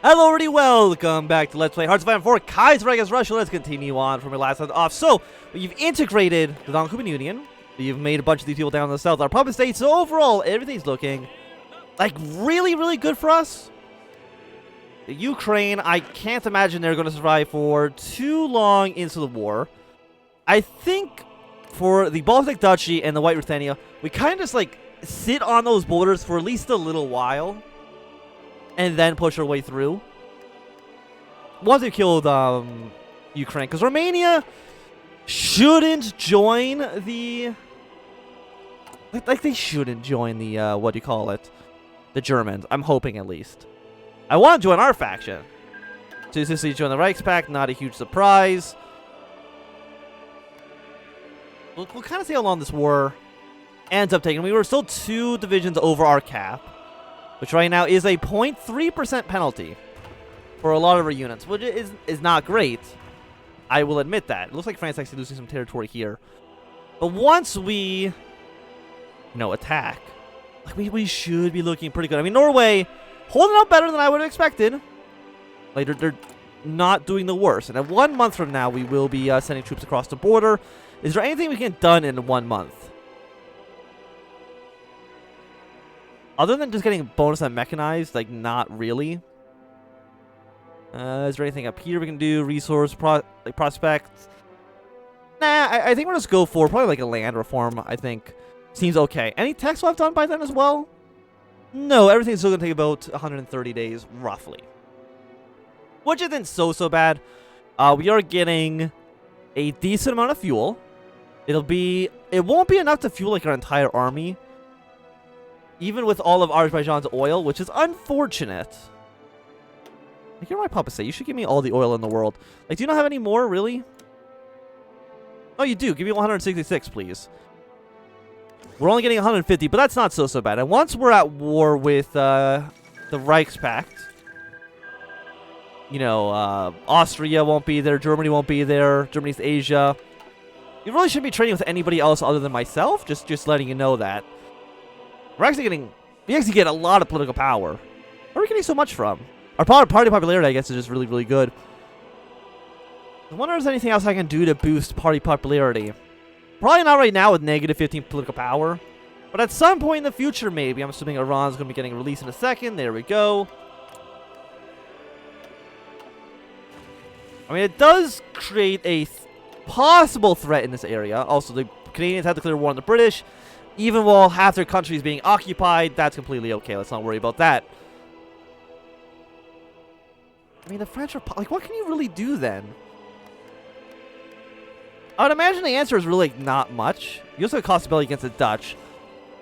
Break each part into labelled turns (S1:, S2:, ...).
S1: Hello, everybody. Welcome back to Let's Play Hearts of Iron 4 Kaiserreich Russia. Let's continue on from where we last left off. So, you've integrated the non-Cuban Union. You've made a bunch of these people down in the south our puppet states. So, overall, everything's looking like really good for us. The Ukraine, I can't imagine they're going to survive for too long into the war. I think for the Baltic Duchy and the White Ruthenia, we kind of just like sit on those borders for at least a little while. And then push our way through. Once we killed Ukraine. Because Romania shouldn't join the... Like they shouldn't join the, what do you call it? The Germans. I'm hoping at least. I want to join our faction. To essentially join the Reichspakt, not a huge surprise. We'll kind of see how long this war ends up taking. We were still 2 divisions over our cap. Which right now is a 0.3% penalty for a lot of our units, which is not great. I will admit that. It looks like France is actually losing some territory here. But once we, attack, like we should be looking pretty good. I mean, Norway holding up better than I would have expected. Like they're not doing the worst. And in 1 month from now, we will be sending troops across the border. Is there anything we can get done in 1 month? Other than just getting bonus on mechanized, like, not really. Is there anything up here we can do? Resource, prospects? Nah, I think we'll just go for probably, like, a land reform, I think. Seems okay. Any tax we'll have done by then as well? No, everything's still going to take about 130 days, roughly. Which isn't so bad. We are getting a decent amount of fuel. It won't be enough to fuel, like, our entire army. Even with all of Azerbaijan's oil, which is unfortunate. Like, you're my papa say, you should give me all the oil in the world. Like, do you not have any more, really? Oh, you do. Give me 166, please. We're only getting 150, but that's not so bad. And once we're at war with the Reichspakt, Austria won't be there, Germany won't be there, Germany's Asia. You really shouldn't be trading with anybody else other than myself, just letting you know that. We actually get a lot of political power. Where are we getting so much from? Our party popularity, I guess, is just really good. I wonder if there's anything else I can do to boost party popularity. Probably not right now with negative 15 political power. But at some point in the future, maybe. I'm assuming Iran's going to be getting released in a second. There we go. I mean, it does create a possible threat in this area. Also, the Canadians had to declare war on the British. Even while half their country is being occupied, that's completely okay. Let's not worry about that. I mean, the French are... Like, what can you really do then? I would imagine the answer is really not much. You also have cost ability against the Dutch.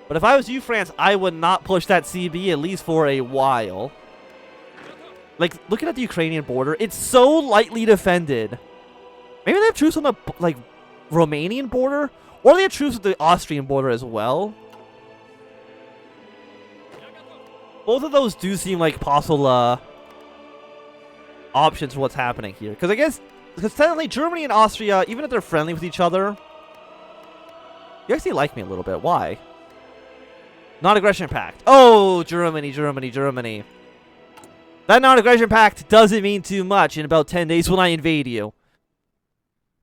S1: But if I was you, France, I would not push that CB at least for a while. Like, looking at the Ukrainian border, it's so lightly defended. Maybe they have troops on the, like, Romanian border? Or they have troops at the Austrian border as well. Both of those do seem like possible options for what's happening here. Because technically Germany and Austria, even if they're friendly with each other, you actually like me a little bit. Why? Non-aggression pact. Oh, Germany. That non-aggression pact doesn't mean too much in about 10 days when I invade you.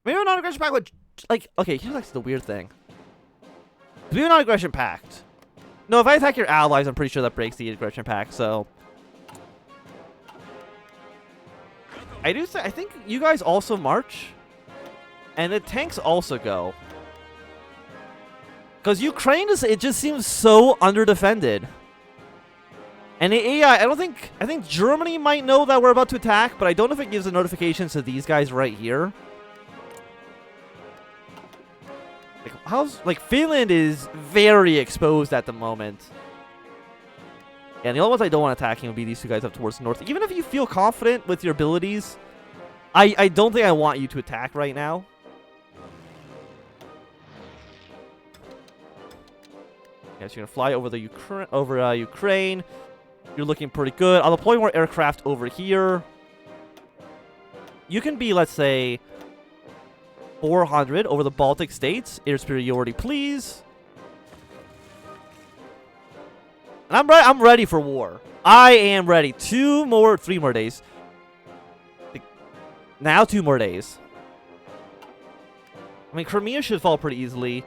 S1: Maybe a non-aggression pact would... Like, okay, here's like the weird thing. We have a non-aggression pact. No, if I attack your allies, I'm pretty sure that breaks the aggression pact, so... I think you guys also march. And the tanks also go. Because Ukraine it just seems so under-defended. And the AI, I think Germany might know that we're about to attack, but I don't know if it gives the notifications to these guys right here. Like, Finland is very exposed at the moment. And the only ones I don't want attacking would be these 2 guys up towards the north. Even if you feel confident with your abilities, I don't think I want you to attack right now. Yes, you're gonna fly over the Ukraine. You're looking pretty good. I'll deploy more aircraft over here. You can be, let's say, 400 over the Baltic states. Air superiority, please. And I'm ready for war. I am ready. 3 more days. Now 2 more days. I mean, Crimea should fall pretty easily.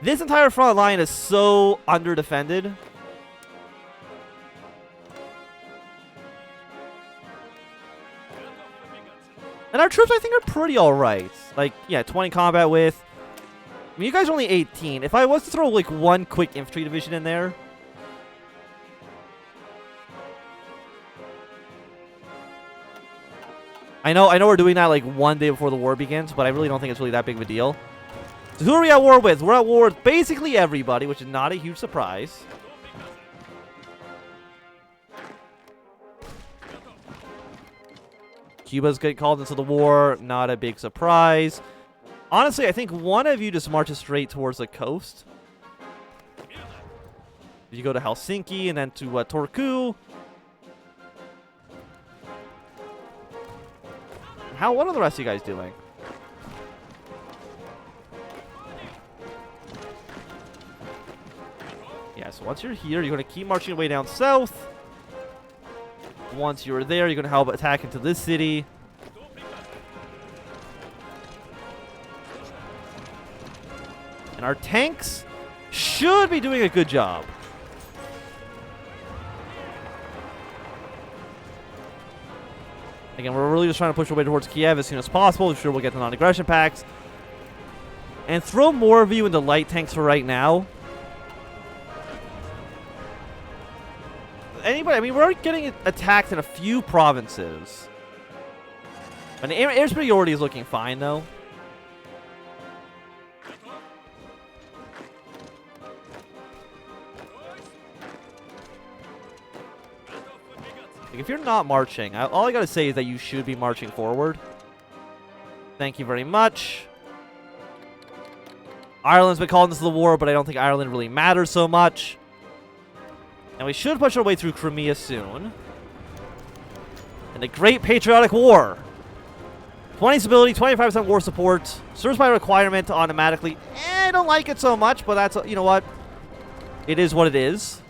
S1: This entire front line is so under-defended. And our troops, I think, are pretty alright. Like, yeah, 20 combat with. I mean, you guys are only 18. If I was to throw, like, 1 quick infantry division in there. I know we're doing that, like, 1 day before the war begins, but I really don't think it's really that big of a deal. So who are we at war with? We're at war with basically everybody, which is not a huge surprise. Cuba's getting called into the war. Not a big surprise. Honestly, I think one of you just marches straight towards the coast. You go to Helsinki and then to Turku. What are the rest of you guys doing? Yeah, so once you're here, you're going to keep marching your way down south. Once you're there, you're going to help attack into this city. And our tanks should be doing a good job. Again, we're really just trying to push our way towards Kiev as soon as possible. I'm sure we'll get the non-aggression pacts. And throw more of you into light tanks for right now. I mean, we're getting attacked in a few provinces. And the air superiority is looking fine, though. Like, if you're not marching, all I gotta say is that you should be marching forward. Thank you very much. Ireland's been called into the war, but I don't think Ireland really matters so much. And we should push our way through Crimea soon. And the Great Patriotic War. 20 stability, 25% war support. Serves by requirement automatically. I don't like it so much, but that's, you know what? It is what it is.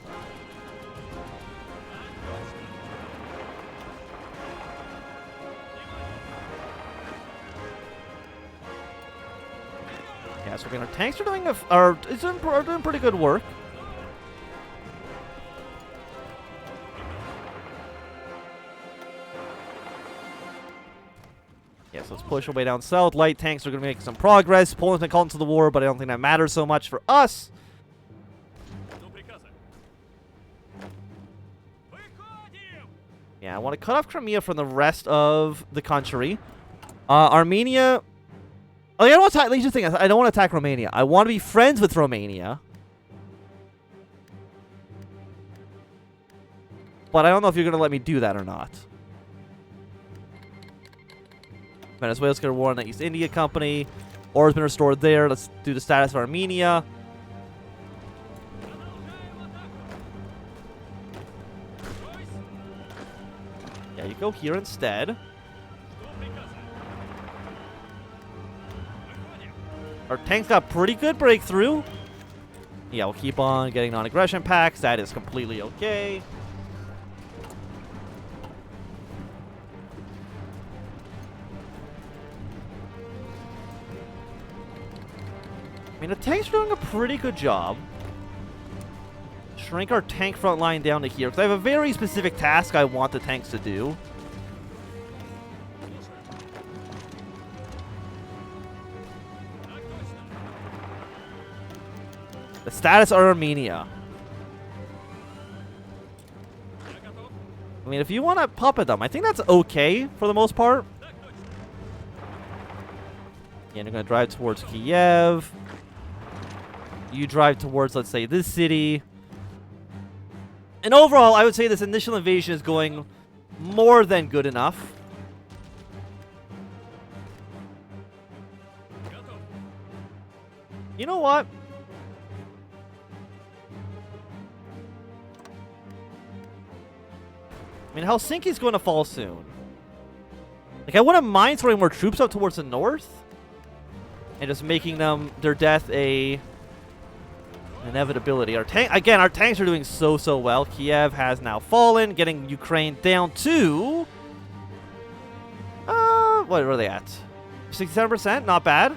S1: Yeah, so our tanks are doing pretty good work. So let's push our way down south. Light tanks are going to make some progress. Poland's been called into the war, but I don't think that matters so much for us. Yeah, I want to cut off Crimea from the rest of the country. Armenia. Oh, yeah, I don't want to attack Romania. I want to be friends with Romania. But I don't know if you're going to let me do that or not. Venezuela's going to war on the East India Company. Ore has been restored there. Let's do the status of Armenia. Yeah, you go here instead. Our tanks got pretty good breakthrough. Yeah, we'll keep on getting non-aggression packs. That is completely okay. I mean, the tanks are doing a pretty good job. Shrink our tank front line down to here, because I have a very specific task I want the tanks to do. The status of Armenia. I mean, if you want to puppet them, I think that's okay for the most part. Yeah, you're going to drive towards Kiev. You drive towards, let's say, this city. And overall, I would say this initial invasion is going more than good enough. You know what? I mean, Helsinki's going to fall soon. Like, I wouldn't mind throwing more troops up towards the north. And just making them, their death a Inevitability. Our tanks are doing so well. Kiev has now fallen, getting Ukraine down to... what are they at? 67%? Not bad.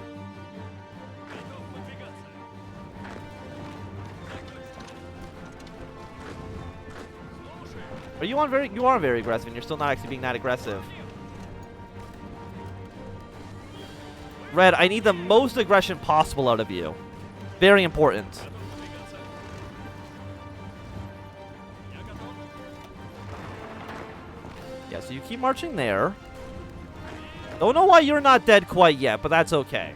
S1: Are you on very... You are very aggressive, and you're still not actually being that aggressive. Red, I need the most aggression possible out of you. Very important. Yeah, so you keep marching there. Don't know why you're not dead quite yet, but that's okay.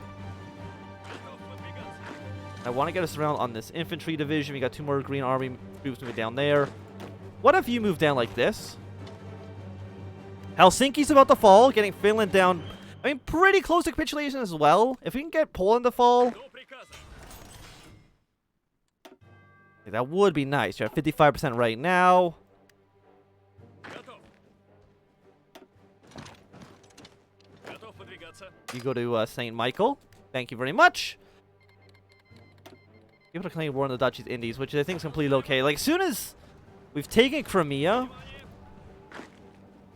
S1: I want to get us around on this infantry division. We got 2 more green army troops moving down there. What if you move down like this? Helsinki's about to fall, getting Finland down. I mean, pretty close to capitulation as well. If we can get Poland to fall, okay, that would be nice. You're at 55% right now. You go to St. Michael. Thank you very much. Give it a claim war in the Dutch East Indies, which I think is completely okay. Like, as soon as we've taken Crimea,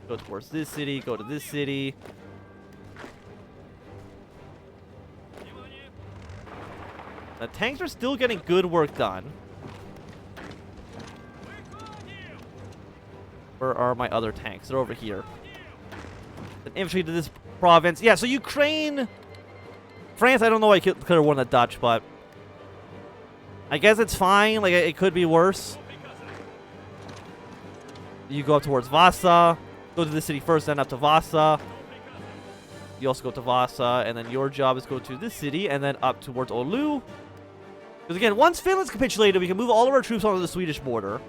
S1: go towards this city, go to this city. The tanks are still getting good work done. Where are my other tanks? They're over here. An infantry to this province. Yeah, so Ukraine... France, I don't know why I could have won the Dutch, but... I guess it's fine. Like, it could be worse. You go up towards Vasa. Go to the city first, then up to Vasa. You also go to Vasa, and then your job is go to this city, and then up towards Oulu. Because again, once Finland's capitulated, we can move all of our troops onto the Swedish border.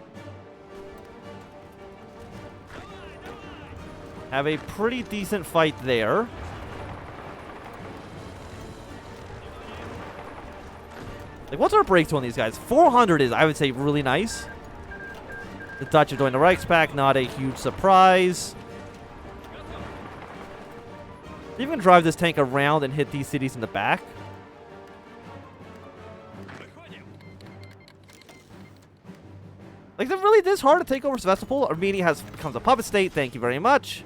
S1: Have a pretty decent fight there. Like, what's our breakthrough on these guys? 400 is, I would say, really nice. The Dutch are doing the Reichspakt, not a huge surprise. You can drive this tank around and hit these cities in the back. Like, is it really this hard to take over Sevastopol? Armenia becomes a puppet state. Thank you very much.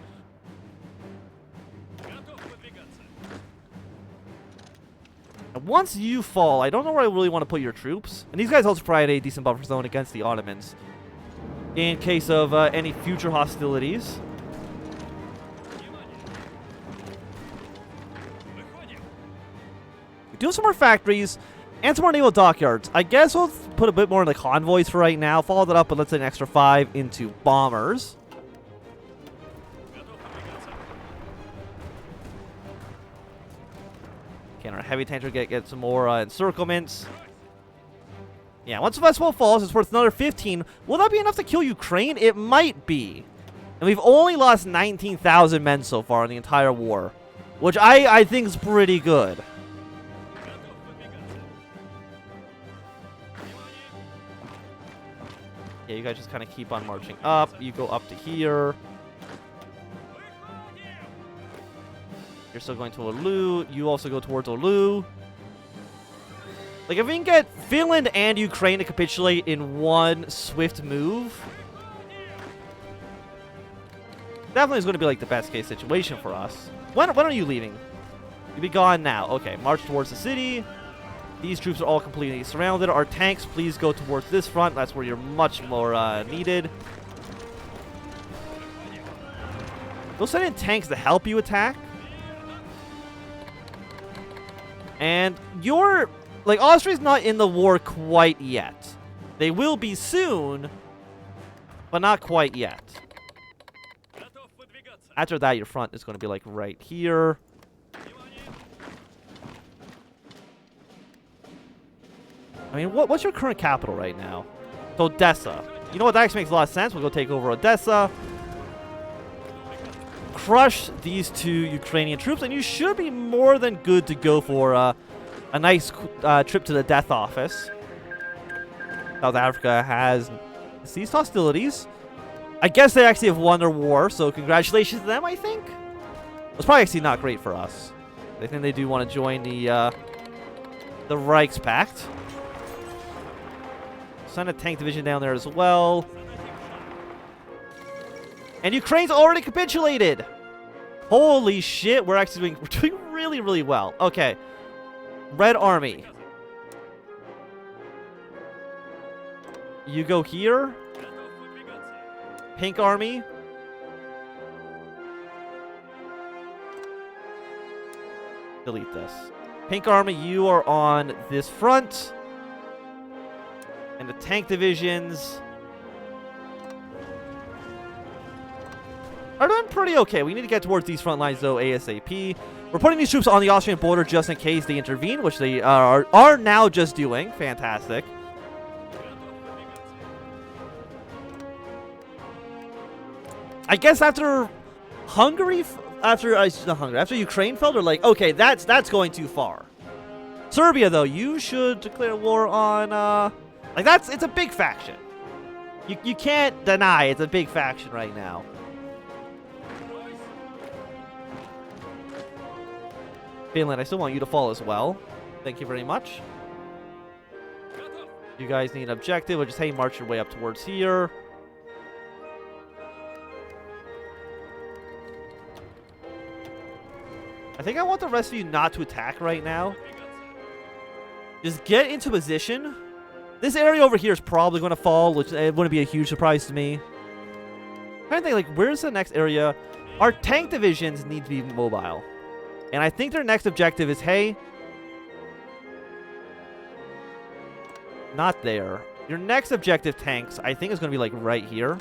S1: And once you fall, I don't know where I really want to put your troops. And these guys also provide a decent buffer zone against the Ottomans in case of any future hostilities. We do have some more factories and some more naval dockyards. I guess we'll put a bit more in the convoys for right now. Follow that up with, let's say, an extra 5 into bombers. Can our heavy tanks get some more encirclements? Yeah, once Sevastopol falls, it's worth another 15. Will that be enough to kill Ukraine? It might be. And we've only lost 19,000 men so far in the entire war, which I think is pretty good. Yeah, you guys just kind of keep on marching up. You go up to here. You're still going to Oulu. You also go towards Oulu. Like, if we can get Finland and Ukraine to capitulate in one swift move, definitely is going to be, like, the best case situation for us. When are you leaving? You'll be gone now. Okay, march towards the city. These troops are all completely surrounded. Our tanks, please go towards this front. That's where you're much more needed. They'll send in tanks to help you attack. And you're... Like, Austria's not in the war quite yet. They will be soon, but not quite yet. After that, your front is going to be, like, right here. I mean, what's your current capital right now? It's Odessa. You know what? That actually makes a lot of sense. We'll go take over Odessa. Crush these 2 Ukrainian troops, and you should be more than good to go for a nice trip to the death office. South Africa has ceased hostilities. I guess they actually have won their war, so congratulations to them, I think. It's probably actually not great for us. I think they do want to join the Reichspakt. Send a tank division down there as well. And Ukraine's already capitulated. Holy shit, we're actually doing really, really well. Okay. Red Army. You go here. Pink Army. Delete this. Pink Army, you are on this front. And the tank divisions are doing pretty okay. We need to get towards these front lines, though, ASAP. We're putting these troops on the Austrian border just in case they intervene, which they are now just doing. Fantastic. I guess after Hungary, after Ukraine fell, they're like, okay, that's going too far. Serbia, though, you should declare war on, it's a big faction. You can't deny it's a big faction right now. Finland, I still want you to fall as well. Thank you very much. You guys need an objective, which is, hey, march your way up towards here. I think I want the rest of you not to attack right now. Just get into position. This area over here is probably going to fall, which it wouldn't be a huge surprise to me. I'm trying to think, like, where's the next area? Our tank divisions need to be mobile. And I think their next objective is, hey, not there. Your next objective, tanks, I think is going to be, like, right here.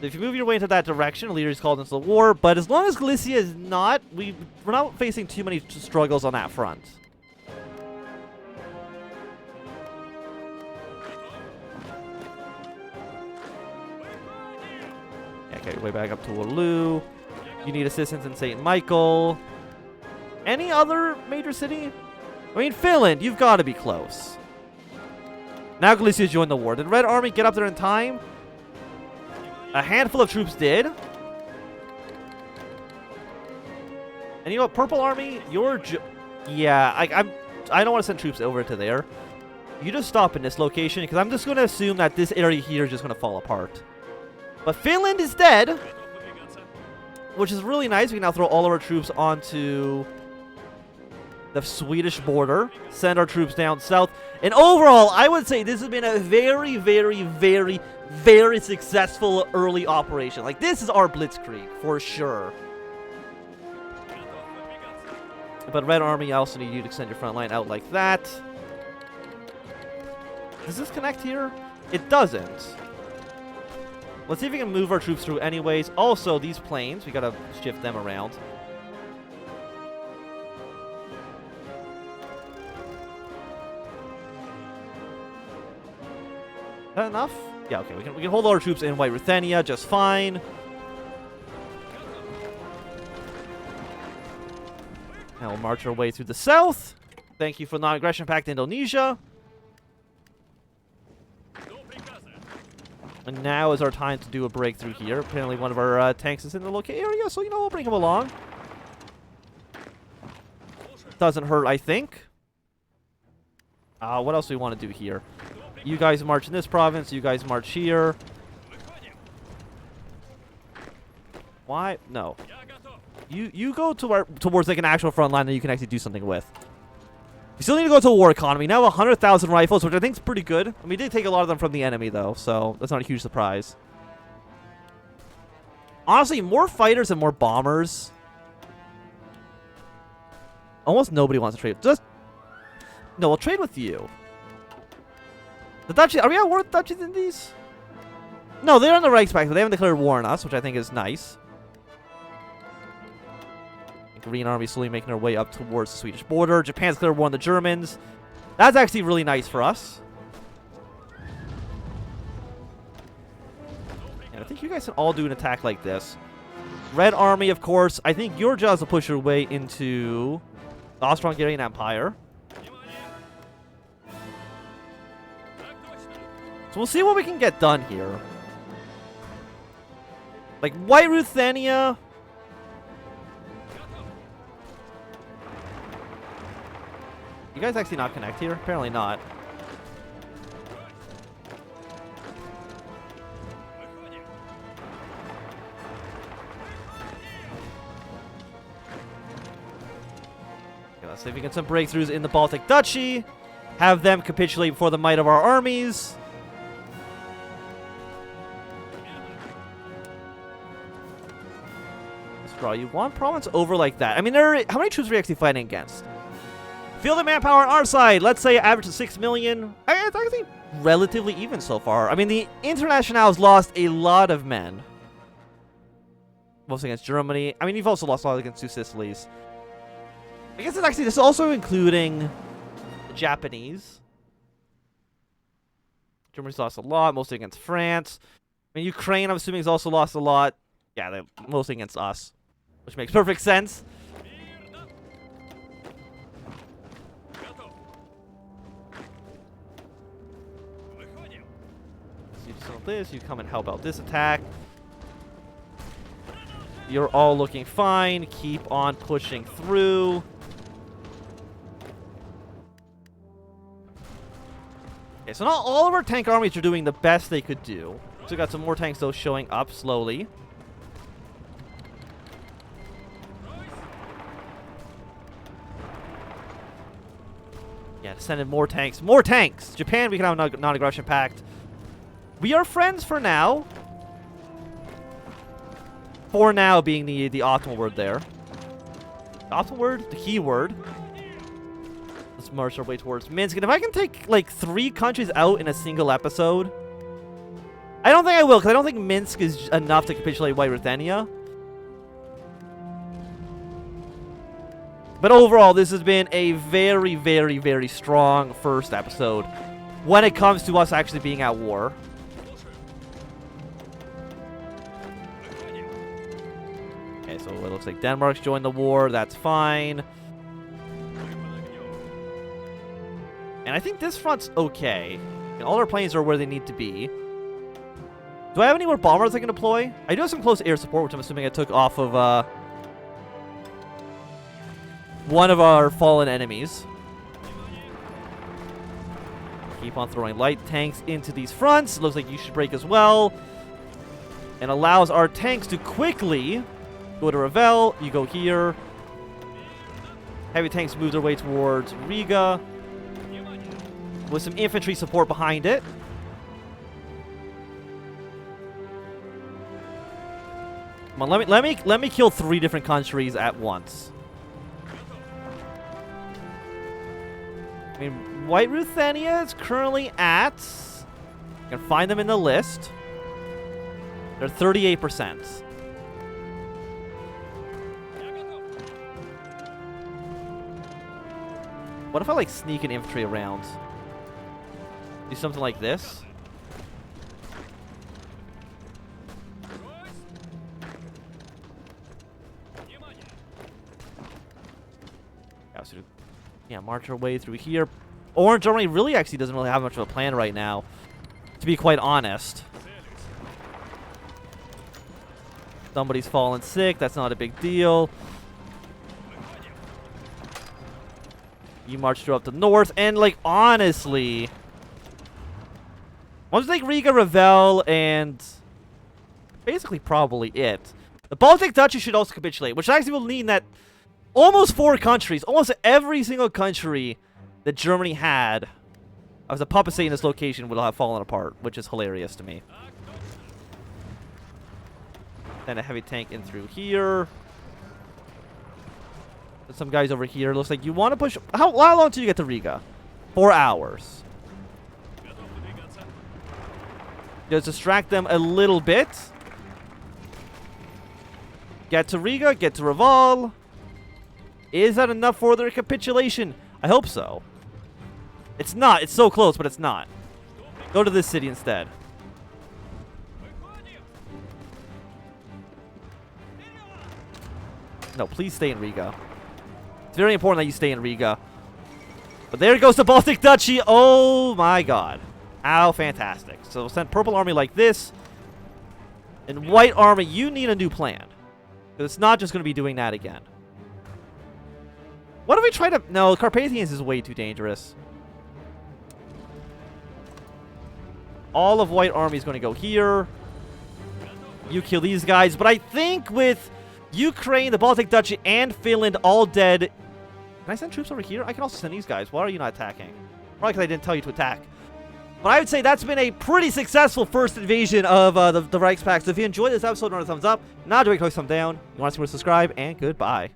S1: If you move your way into that direction, leaders called into the war. But as long as Galicia is not, we're not facing too many struggles on that front. Okay, way back up to Waterloo. You need assistance in St. Michael. Any other major city? I mean, Finland, you've got to be close. Now Galicia's joined the war. Did Red Army get up there in time? A handful of troops did. And you know what, Purple Army, you're yeah, I don't want to send troops over to there. You just stop in this location, because I'm just going to assume that this area here is just going to fall apart. But Finland is dead, which is really nice. We can now throw all of our troops onto the Swedish border, send our troops down south. And overall, I would say this has been a very, very, very, very successful early operation. Like, this is our blitzkrieg, for sure. But Red Army, I also need you to extend your front line out like that. Does this connect here? It doesn't. Let's see if we can move our troops through anyways. Also, these planes, we gotta shift them around. Is that enough? Yeah, okay. We can hold all our troops in White Ruthenia just fine. Now we'll march our way through the south. Thank you for the non-aggression pact to Indonesia. And now is our time to do a breakthrough here. Apparently one of our tanks is in the local area, so, you know, we'll bring him along. Doesn't hurt, I think. What else do we want to do here? You guys march in this province. You guys march here. Why? No. You go towards like an actual front line that you can actually do something with. We still need to go to a war economy. Now 100,000 rifles, which I think is pretty good. And we did take a lot of them from the enemy, though, so that's not a huge surprise. Honestly, more fighters and more bombers. Almost nobody wants to trade. No, we'll trade with you. The Dutch, are we at war with Dutch Indies? No, they're in the Reichspakt, but they haven't declared war on us, which I think is nice. Green Army slowly making their way up towards the Swedish border. Japan's declared war on the Germans. That's actually really nice for us. And I think you guys can all do an attack like this. Red Army, of course. I think your job is to push your way into the Austro-Hungarian Empire. So we'll see what we can get done here. Like, White Ruthenia. You guys actually not connect here? Apparently not. Let's see if we get some breakthroughs in the Baltic Duchy. Have them capitulate before the might of our armies. Let's draw you one province over like that. I mean, how many troops are we actually fighting against? Field and manpower on our side. Let's say average of 6 million. It's actually relatively even so far. I mean, the Internationals lost a lot of men. Mostly against Germany. I mean, you've also lost a lot against two Sicilies. I guess this is also including the Japanese. Germany's lost a lot, mostly against France. I mean, Ukraine, I'm assuming, has also lost a lot. Yeah, they're mostly against us, which makes perfect sense. So you do some of this, you come and help out this attack. You're all looking fine. Keep on pushing through. Okay, so not all of our tank armies are doing the best they could do. So we got some more tanks, though, showing up slowly. Yeah, send in more tanks. More tanks! Japan, we can have a non-aggression pact. We are friends for now. For now being the optimal word there. The optimal word? The key word. Let's march our way towards Minsk. And if I can take, like, 3 countries out in a single episode... I don't think I will, because I don't think Minsk is enough to capitulate White Ruthenia. But overall, this has been a very, very, very strong first episode when it comes to us actually being at war. Okay, so it looks like Denmark's joined the war. That's fine. And I think this front's okay. And all our planes are where they need to be. Do I have any more bombers I can deploy? I do have some close air support, which I'm assuming I took off of one of our fallen enemies. Keep on throwing light tanks into these fronts. It looks like you should break as well. And allows our tanks to quickly go to Revel. You go here. Heavy tanks move their way towards Riga, with some infantry support behind it. Come on, let me kill 3 different countries at once. I mean, White Ruthenia is currently at... I can find them in the list. They're 38%. What if I, like, sneak an infantry around? Do something like this. Yeah, march our way through here. Orange Germany really actually doesn't really have much of a plan right now, to be quite honest. Somebody's fallen sick. That's not a big deal. You march through up the north, and, like, honestly... Once we take Riga, Revel, and basically probably it. The Baltic Duchy should also capitulate, which actually will mean that almost 4 countries, almost every single country that Germany had as a puppet in this location will have fallen apart, which is hilarious to me. Then a heavy tank in through here. There's some guys over here. Looks like you want to push... How long until you get to Riga? 4 hours. Just distract them a little bit. Get to Riga, get to Reval. Is that enough for their capitulation? I hope so. It's not. It's so close, but it's not. Go to this city instead. No, please stay in Riga. It's very important that you stay in Riga. But there goes the Baltic Duchy. Oh my god. How fantastic. So we'll send Purple Army like this. And White Army, you need a new plan. Because it's not just going to be doing that again. What if we try to... No, Carpathians is way too dangerous. All of White Army is going to go here. You kill these guys. But I think with Ukraine, the Baltic Duchy, and Finland all dead Can I send troops over here? I can also send these guys. Why are you not attacking? Probably because I didn't tell you to attack. But I would say that's been a pretty successful first invasion of the Reichspakt. So if you enjoyed this episode, remember to thumbs up. Not to click thumbs down. You want to see more, subscribe, and goodbye.